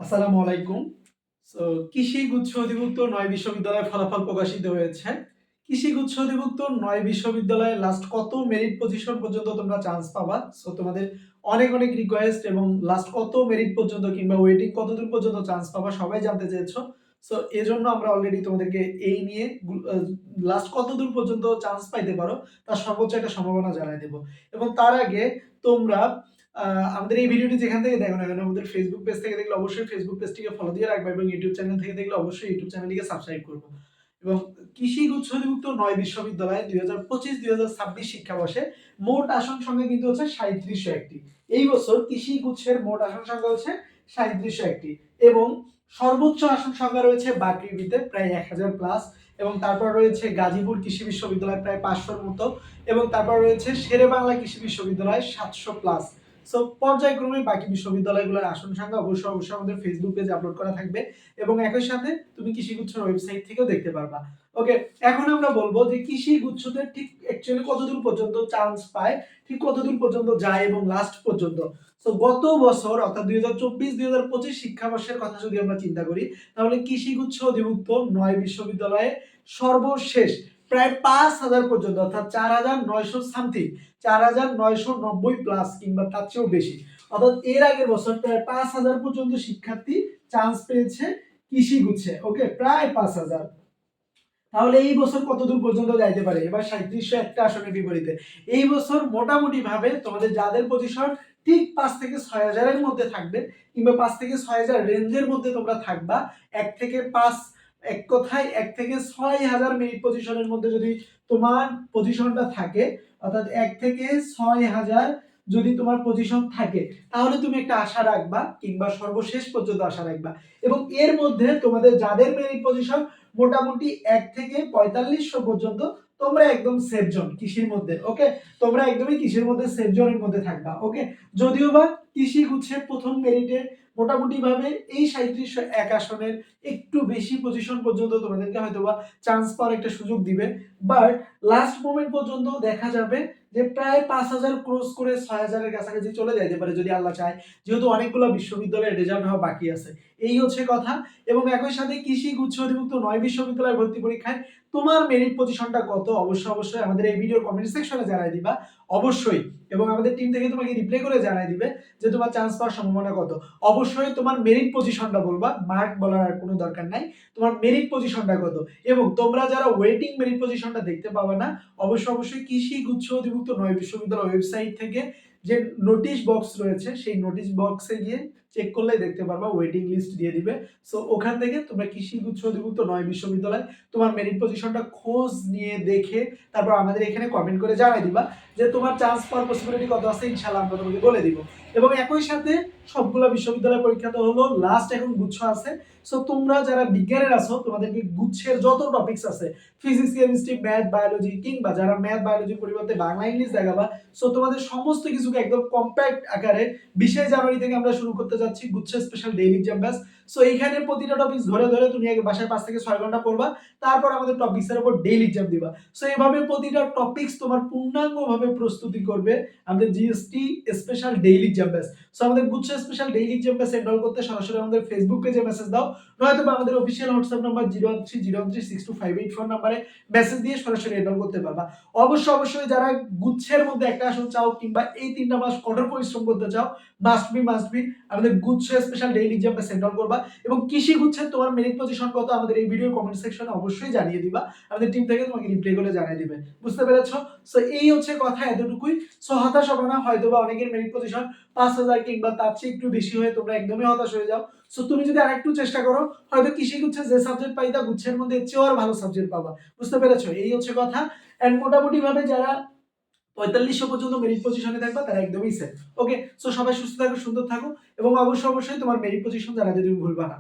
আসসালামু আলাইকুম। সো কৃষি গুচ্ছ অধিভুক্ত ৯ বিশ্ববিদ্যালয়ের ফলাফল প্রকাশিত হয়েছে। কৃষি গুচ্ছ অধিভুক্ত ৯ বিশ্ববিদ্যালয়ে লাস্ট কত মেরিট পজিশন পর্যন্ত তোমরা চান্স পাবা। সো তোমাদের অনেক রিকোয়েস্ট এবং লাস্ট কত মেরিট পর্যন্ত কিংবা ওয়েটিং কতদূর পর্যন্ত চান্স পাবা সবাই জানতে চেয়েছো। সো এজন্য আমরা অলরেডি তোমাদেরকে এই নিয়ে লাস্ট কতদূর পর্যন্ত চান্স পাইতে পারো তার সর্বোচ্চ একটা সম্ভাবনা জানাই দেব। এবং তার আগে তোমরা আমাদের এই ভিডিওটি যেখান থেকে দেখো না কেন আমাদের ফেসবুক পেজ থেকে দেখলে অবশ্যই ফেসবুক পেজটিকে ফলো দিয়ে রাখবে এবং ইউটিউব চ্যানেল থেকে দেখলে অবশ্যই ইউটিউব চ্যানেলটিকে সাবস্ক্রাইব করবে। এবং কৃষি গুচ্ছ অধিভুক্ত ৯ বিশ্ববিদ্যালয়ে ২০২৫-২০২৬ শিক্ষাবর্ষে মোট আসন সংখ্যা কিন্তু হচ্ছে ৩৭০১টি। এই বছর কৃষি গুচ্ছের মোট আসন সংখ্যা হচ্ছে ৩৭০১টি এবং সর্বোচ্চ আসন সংখ্যা রয়েছে বাকৃবিতে প্রায় ১০০০ প্লাস এবং তারপর রয়েছে গাজীপুর কৃষি বিশ্ববিদ্যালয় প্রায় ৫০০-র মতো এবং তারপর রয়েছে শেরে বাংলা কৃষি বিশ্ববিদ্যালয় ৭০০ প্লাস। সো পর্যায়ক্রমে বাকি বিশ্ববিদ্যালয়গুলোর আসন সংখ্যা অবশ্যই আমাদের ফেসবুক পেজে আপলোড করা থাকবে এবং একই সাথে তুমি কৃষি গুচ্ছর ওয়েবসাইট থেকেও দেখতে পারবা। ওকে, এখন আমরা বলবো যে কৃষি গুচ্ছতে ঠিক অ্যাকচুয়ালি কতদূর পর্যন্ত চান্স পায়, ঠিক কতদূর পর্যন্ত যায় এবং লাস্ট পর্যন্ত। সো গত বছর অর্থাৎ ২০২৪-২০২৫ শিক্ষাবর্ষের কথা যদি আমরা চিন্তা করি তাহলে কৃষি গুচ্ছ অধিভুক্ত ৯ বিশ্ববিদ্যালয়ে সর্বশেষ প্রায় ৫,০০০ পর্যন্ত অর্থাৎ ৪,৯০০ সামথিং ৪,৯৯০ প্লাস কিংবা তার চেয়েও বেশি অর্থাৎ এর আগের বছর প্রায় ৫,০০০ পর্যন্ত শিক্ষার্থী চান্স পেয়েছে কৃষি গুচ্ছে। ওকে, প্রায় ৫,০০০। তাহলে এই বছর কতদূর পর্যন্ত যাইতে পারে এবার ৩৭০১টা আসনের বিপরীতে এই বছর মোটামুটি ভাবে তোমাদের যাদের পজিশন ঠিক ৫ থেকে ৬,০০০ এর মধ্যে থাকবে কিংবা ৫ থেকে ৬,০০০ রেঞ্জের মধ্যে তোমরা থাকবা। ১ থেকে ৫ এক কথায় ১ থেকে ৬,০০০ মেরিট পজিশনের মধ্যে যদি তোমার পজিশনটা থাকে অর্থাৎ ১ থেকে ৬,০০০ যদি তোমার পজিশন থাকে তাহলে তুমি একটা আশা রাখবা কিংবা সর্বশেষ পর্যন্ত আশা রাখবা এবং এর মধ্যে তোমাদের যাদের মেরিট পজিশন মোটামুটি ১ থেকে ৪৫০০ পর্যন্ত তোমরা একদম সেফ জোন কৃষির মধ্যে। ওকে, তোমরা একদমই কৃষির মধ্যে সেফ জোনের মধ্যে থাকবা। ওকে, যদিও বা কৃষি গুচ্ছের প্রথম মেরিটে মোটামুটি ভাবে এই ৩৭০১ আসনের একটু বেশি পজিশন পর্যন্ত তোমাদেরকে হয়তোবা চান্স পাওয়ার একটা সুযোগ দিবে, বাট লাস্ট মোমেন্ট পর্যন্ত দেখা যাবে যে প্রায় ৫,০০০ ক্রস করে ৬,০০০ এর কাছাকাছি চলে যাইতে পারে যদি আল্লাহ চায়, যেহেতু অনেকগুলো বিশ্ববিদ্যালয়ের রেজাল্ট হওয়া বাকি আছে। এই হচ্ছে কথা। এবং একই সাথে কৃষি গুচ্ছ অধিভুক্ত ৯ বিশ্ববিদ্যালয়ের ভর্তি পরীক্ষায় তোমার মেরিট পজিশনটা কত অবশ্যই আমাদের এই ভিডিওর কমেন্ট সেকশনে জানাই দিবা অবশ্যই, এবং আমাদের টিম থেকে তোমাকে রিপ্লাই করে জানাই দিবে যে তোমার চান্স পাওয়ার সম্ভাবনা কত। অবশ্যই তোমার মেরিট পজিশনটা বলবা, মার্ক বলার আর কোনো দরকার নাই, তোমার মেরিট পজিশনটা কত। এবং তোমরা যারা ওয়েটিং মেরিট পজিশনটা দেখতে পাবে না অবশ্যই কৃষি গুচ্ছ অধিভুক্ত ৯ বিশ্ববিদ্যালয় ওয়েবসাইট থেকে যে নোটিশ বক্স রয়েছে সেই নোটিশ বক্সে গিয়ে চেক করলেই দেখতে পারবা, ওয়েটিং লিস্ট দিয়ে দিবে। সো ওখান থেকে তোমরা কৃষি গুচ্ছ অধিভুক্ত ৯ বিশ্ববিদ্যালয় তোমার মেরিট পজিশনটা খোঁজ নিয়ে দেখে তারপর আমাদের এখানে কমেন্ট করে জানাই দিবা যে তোমার চান্স পাওয়ার পসিবিলিটি কত আছে, ইনশাআল্লাহ আমরা তোমাকে বলে দিব। এবং একই সাথে সবগুলো বিশ্ববিদ্যালয় পরীক্ষা তো হলো, লাস্ট এখন গুচ্ছ আছে। সো তোমরা যারা বিজ্ঞানের আছো তোমাদেরকে গুচ্ছের যত টপিকস আছে ফিজিক্স কেমিস্ট্রি ম্যাথ বায়োলজি কিংবা যারা ম্যাথ বায়োলজির পরিবর্তে বাংলা ইংলিশ দেখাবা, সো তোমাদের সমস্ত কিছুকে একদম কম্প্যাক্ট আকারে ২০ জানুয়ারি থেকে আমরা শুরু করতে যাচ্ছি গুচ্ছ special daily exam batch. So এইখানে প্রতিটা টপিকস ধরে তুমি আগে বাসায় ৫ থেকে ৬ ঘন্টা পড়বা, তারপর আমাদের টপিকসের উপর ডেইলি এক্সাম দিবা। সো এইভাবে প্রতিটা টপিকস তোমার পূর্ণাঙ্গভাবে প্রস্তুতি করবে আমাদের GST special daily exam batch. So আমাদের গুচ্ছ special daily exam batch enrol করতে সরাসরি আমাদের ফেসবুক পেজে মেসেজ দাও, নয়তো আমাদের অফিসিয়াল হোয়াটসঅ্যাপ নাম্বার 01301362584 নাম্বারে মেসেজ দিয়ে সরাসরি এনরোল করতে পারবা। অবশ্যই যারা গুচ্ছের মধ্যে একটা আসন চাও কিংবা এই ৩টা মাস কঠোর পরিশ্রম করতে চাও মাস্ট বি আমাদের গুচ্ছ special daily exam batch enrol করবা। এবং কৃষি গুচ্ছের তোমার মেরিট পজিশন কত আমাদের এই ভিডিও কমেন্ট সেকশনে অবশ্যই জানিয়ে দিবা, আমাদের টিম থেকে তোমাকে রিপ্লাই করে জানিয়ে দিবে। বুঝতে পেরেছো? সো এই হচ্ছে কথা, এতটুকুই। সো হতাশ হবে না, হয়তোবা অনেকের মেরিট পজিশন ৫,০০০ কিংবা তার চেয়ে একটু বেশি হয়ে তোমরা একদমই হতাশ হয়ে যাও। সো তুমি যদি আরেকটু চেষ্টা করো হয়তো কৃষি গুচ্ছে যে সাবজেক্ট পাইতা গুচ্ছের মধ্যে এর চেয়েও আর ভালো সাবজেক্ট পাবা। বুঝতে পেরেছো? এই হচ্ছে কথা। এন্ড মোটামুটি ভাবে যারা ৪৫০০ পর্যন্ত মেরিট পজিশনে থাকবা তারা একদমই সেফ। ওকে, সো সবাই সুস্থ থাকো, সুন্দর থাকো এবং অবশ্যই তোমার মেরিট পজিশন জানাতে তুমি ভুলবা না।